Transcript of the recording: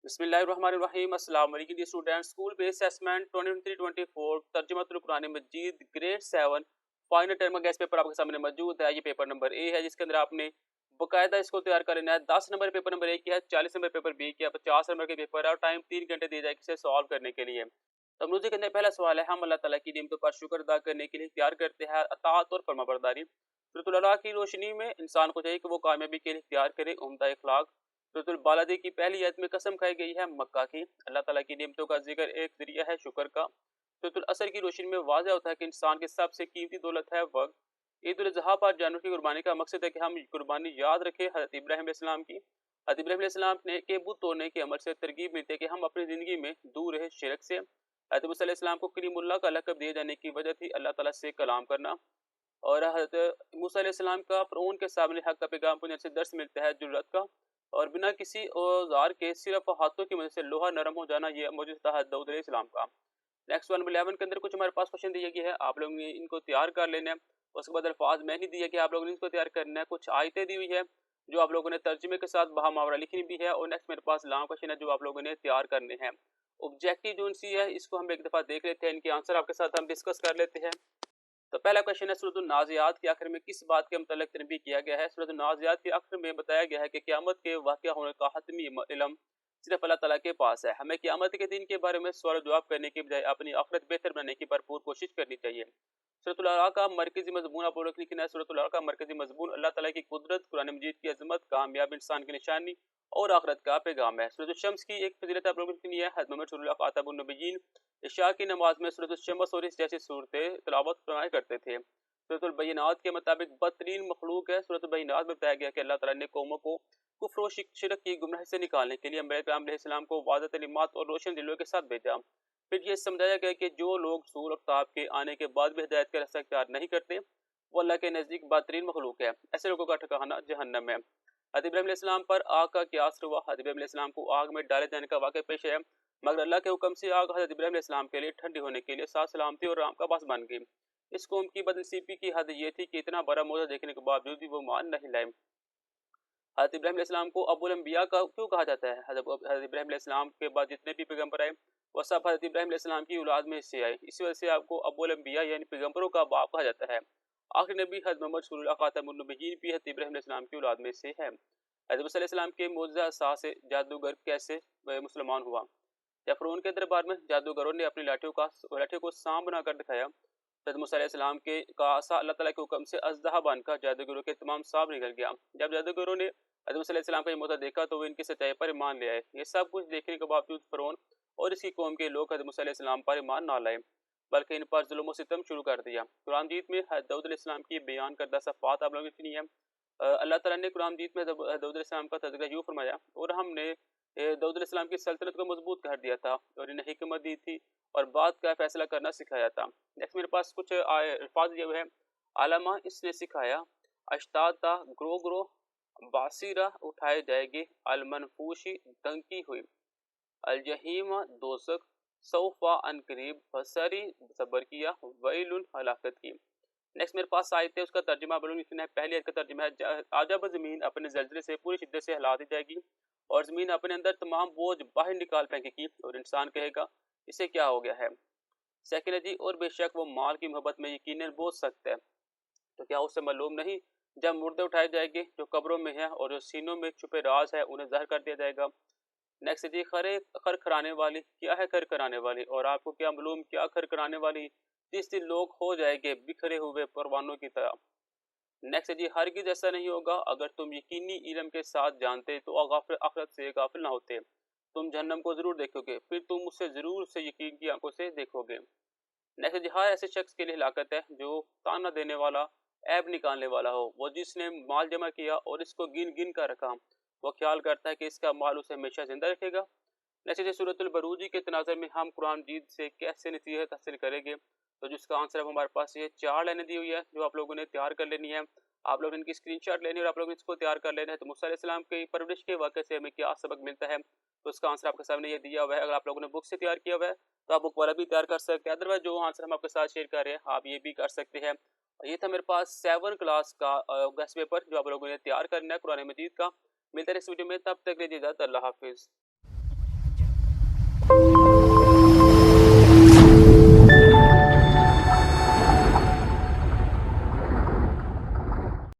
बिस्मिल्लाहिर्रहमानिर्रहीम। अस्सलाम वालेकुम dear students. School based assessment 23-24 तर्जुमातुल कुरान मजीद ग्रेड 7 फाइनल टर्म का गेस्ट पेपर आपके सामने मौजूद है। ये पेपर नंबर ए है जिसके अंदर आपने बकायदा इसको तैयार कर लेना है। 10 नंबर पेपर नंबर ए की है, 40 नंबर पेपर बी की है, 50 नंबर के पेपर है और टाइम 3 घंटे दिए जाएंगे इसे सॉल्व करने के लिए। तो मुझे कहने पहला सवाल है, हम अल्लाह ताला की नियमतों पर शुक्र अदा करने के लिए तैयार करते हैं अताअत और फरमाबरदारी। सूरतुल अला की रोशनी में इंसान को चाहिए कि वो कामयाबी के लिए तैयार करे उम्दा अखलाक। सूरतुल बालादी की पहली आयत में कसम खाई गई है मक्का की। अल्लाह ताला की नियमतों का जिक्र एक जरिया है शुक्र का। सूरतुल असर की रोशनी में वाज़ह होता है कि इंसान की सबसे कीमती दौलत है वक्त। ईद उल अज़हा पर जानवर की कुर्बानी का मकसद है कि हम कुर्बानी याद रखें हज़रत इब्राहीम अलैहिस्सलाम की। हज़रत इब्राहीम अलैहिस्सलाम ने के बुत तोड़ने के अमल से तरगीब मिलती है कि हम अपनी ज़िंदगी में दूर रहे शिरक से। हज़रत मूसा अलैहिस्सलाम को कलीमुल्लाह का लक़ब दिए जाने की वजह थी अल्लाह ताला से कलाम करना। और हज़रत मूसा अलैहिस्सलाम का फ़िरौन के सामने हक़ का पैगाम पहुँचाने से दर्स मिलता है जुर्रत का। और बिना किसी औज़ार के सिर्फ़ हाथों की मदद से लोहा नरम हो जाना, ये मौजूज़ा था दाऊद अलैहिस्सलाम का। नेक्स्ट 111 के अंदर कुछ हमारे पास क्वेश्चन दिए गए हैं, आप लोगों ने इनको तैयार कर लेना है। उसके बाद अल्फाज मैंने दिए कि आप लोगों ने इसको तैयार करना है। कुछ आयतें दी हुई है जो आप लोगों ने तर्जुमे के साथ बहा मुहावरा लिखनी भी है। और नेक्स्ट मेरे पास लॉन्ग क्वेश्चन है जो आप लोगों ने तैयार करने हैं। ऑब्जेक्टिव जो सी है इसको हम एक दफ़ा देख लेते हैं, इनके आंसर आपके साथ हम डिस्कस कर लेते हैं। तो पहला क्वेश्चन है, सूरत नाज़ियात के आखिर में किस बात के मुतल्लिक़ तनबीह किया गया है। सूरत नाज़ियात के आखिर में बताया गया है कि क़यामत के वाक़या होने का हतमी इल्म सिर्फ अल्लाह ताला के पास है। हमें क़यामत के दिन के बारे में सवाल जवाब करने की बजाय अपनी आखिरत बेहतर बनाने की भरपूर कोशिश करनी चाहिए। सूरत अल का मरकज़ी मज़मून आप लोग लिखना है। सूरत अल का मरकज़ी मज़मून अल्लाह ताला की कुदरत, कुरान मजीद की अज़मत, कामयाब इंसान की निशानी और आखिरत का पैगाम है। सूरत शम्स की एक फजीलत आप लोग लिखनी है। हज़रत मोहम्मद सल्लल्लाहु अलैहि खातमुन नबिय्यीन इशा की नमाज में सूरत शम्स और इस जैसी सूरतें तिलावत फरमाया करते थे। सूरत बय्यिनात के मुताबिक बदतरीन मखलूक है। सूरत बय्यिनात में बताया गया कि अल्लाह ताला ने कौमों को कुफ्र और शिरक की गुमराही से निकालने के लिए अंबिया किराम अलैहिस्सलाम को वाज़ह तलीमात और रोशन दिलों के साथ भेजा। फिर ये समझाया गया कि जो लोग सूर आफ्ताब के आने के बाद भी हिदायत का रास्ता इख्तियार नहीं करते वो अल्लाह के नज़दीक बदतरीन मखलूक है। ऐसे लोगों का ठिकाना जहन्नम है। हज़रत इब्राहीम अलैहिस्सलाम पर आग का क़यास हुआ। हज़रत इब्राहीम अलैहिस्सलाम को आग में डाले जाने का वाक़या पेश है, मगर अल्लाह के हुक्म से आग हज़रत इब्राहीम अलैहिस्सलाम के लिए ठंडी होने के लिए साथ सलामती और राम का बास बन गई। इस कौम की बदनसीबी की हद ये थी कि इतना बड़ा मौजूद देखने के बावजूद भी वो मान नहीं लाए। हज़रत इब्राहीम अलैहिस्सलाम को अबुल अंबिया का क्यों कहा जाता है। हज़रत इब्राहीम अलैहिस्सलाम के बाद जितने भी पैगम्बर आए वो सब हज़रत इब्राहीम अलैहिस्सलाम की औलाद में से आए। इसी वजह से आपको अबुल अंबिया यानी पैगम्बरों का बाप कहा जाता है। आखिरी नबी हज़रत मोहम्मद सल्लल्लाहु अलैहि खातमुन नबिय्यीन भी हज़रत इब्राहीम अलैहिस्सलाम की औलाद में से है। हज़रत मूसा अलैहिस्सलाम के मौजूज़ा सा से जादूगर कैसे मुसलमान हुआ। जब फ़िरौन के दरबार में जादूगरों ने अपनी लाठियों को सांप बनाकर दिखाया, हज़रत मूसा अलैहिस्सलाम के का आसा अल्लाह ताला के हुक्म से अज़दहा बनकर जादूगरों के तमाम सांप निकल गया। जब जादूगरों ने हज़रत मूसा अलैहिस्सलाम का ये मौजज़ा देखा तो वो इनकी सच्चाई पर ईमान ले आए। ये सब कुछ देखने के बावजूद फ़िरौन और इसकी कौम के लोग हज़रत मूसा अलैहिस्सलाम पर ईमान ना लाए, बल्कि इन पर जुल्म व सितम शुरू कर दिया। कुरान मजीद में हज़रत दाऊद अलैहिस्सलाम की बयान करदा सफ़ात आप लोगों की है। अल्लाह ताला ने कुरान मजीद में दाऊद अलैहिस्सलाम का तज़किरा यूँ फरमाया, और हमने दाऊद अलैहिस्सलाम की सल्तनत को मजबूत कर दिया था और इन्हें हिकमत दी थी और बात का फैसला करना सिखाया था। नेक्स्ट मेरे पास कुछ अल्फाज दिए हुए हैं। आलमा इसने सिखाया, अश्ताता ग्रो ग्रो, बासीरा उठाए जाएगी, अलमनफूशी दंकी हुई, अलजहीमा दोजख, सौफा अनकरीब बसरी सबर किया, वैलुन हलाकत की। नेक्स्ट मेरे पास आयत है, उसका तर्जुमा बोलूँ लिखना है। पहली आयत का तर्जुमा है, आजब ज़मीन अपने जल्जले से पूरी शिद्दत से हिला दी जाएगी और ज़मीन अपने अंदर तमाम बोझ बाहर निकाल फेंकेगी और इंसान कहेगा इसे क्या हो गया है। सेकंड है जी, और बेशक वो माल की मोहब्बत में यकीनन बोझ सकता है, तो क्या उसे मालूम नहीं जब मुर्दे उठाए जाएंगे जो कब्रों में है और जो सीनों में छुपे राज है उन्हें ज़ाहिर कर दिया जाएगा। नेक्स्ट जी, खर खराने वाली क्या है, खर कराने वाली, और आपको क्या मालूम क्या खर कराने वाली, जिस दिन लोग हो जाएंगे बिखरे हुए परवानों की तरह। नेक्स्ट जी, हरगिज़ ऐसा नहीं होगा अगर तुम यकीनी इल्म के साथ जानते तो आखिरत से गाफिल ना होते। तुम जहन्नम को ज़रूर देखोगे, फिर तुम उसे ज़रूर से यकीन की आंखों से देखोगे। नेक्स्ट जी, हर ऐसे शख्स के लिए हिलाकत है जो ताना देने वाला, ऐब निकालने वाला हो। वो जिसने माल जमा किया और इसको गिन गिन कर रखा, वो ख्याल करता है कि इसका माल उसे हमेशा ज़िंदा रखेगा। नेक्स्ट जी, सूरतुल बरूजी के तनाज़ुर में हम कुरान मजीद से कैसे नसीहत हासिल करेंगे, तो जिसका आंसर अब हमारे पास ये 4 लाइनें दी हुई है जो आप लोगों ने तैयार कर लेनी है। आप लोग इनकी स्क्रीनशॉट लेनी है और आप लोग इसको तैयार कर लेना है। तो मूसा अलैहिस्सलाम की परवरिश के वाक़े से हमें क्या सबक मिलता है, तो उसका आंसर आपके सामने ये दिया हुआ है। अगर आप लोगों ने बुक से तैयार किया हुआ है तो आप बुक वाला भी तैयार कर सकते हैं, अदरवाइज़ जो आंसर हम आपके साथ शेयर कर रहे हैं आप ये भी कर सकते हैं। ये था मेरे पास 7 क्लास का गेस्ट पेपर जो आप लोगों ने तैयार करना है कुरान मजीद का। मिलते हैं नेक्स्ट वीडियो में, तब तक के लिए इजाज़त, अल्लाह हाफ़िज़।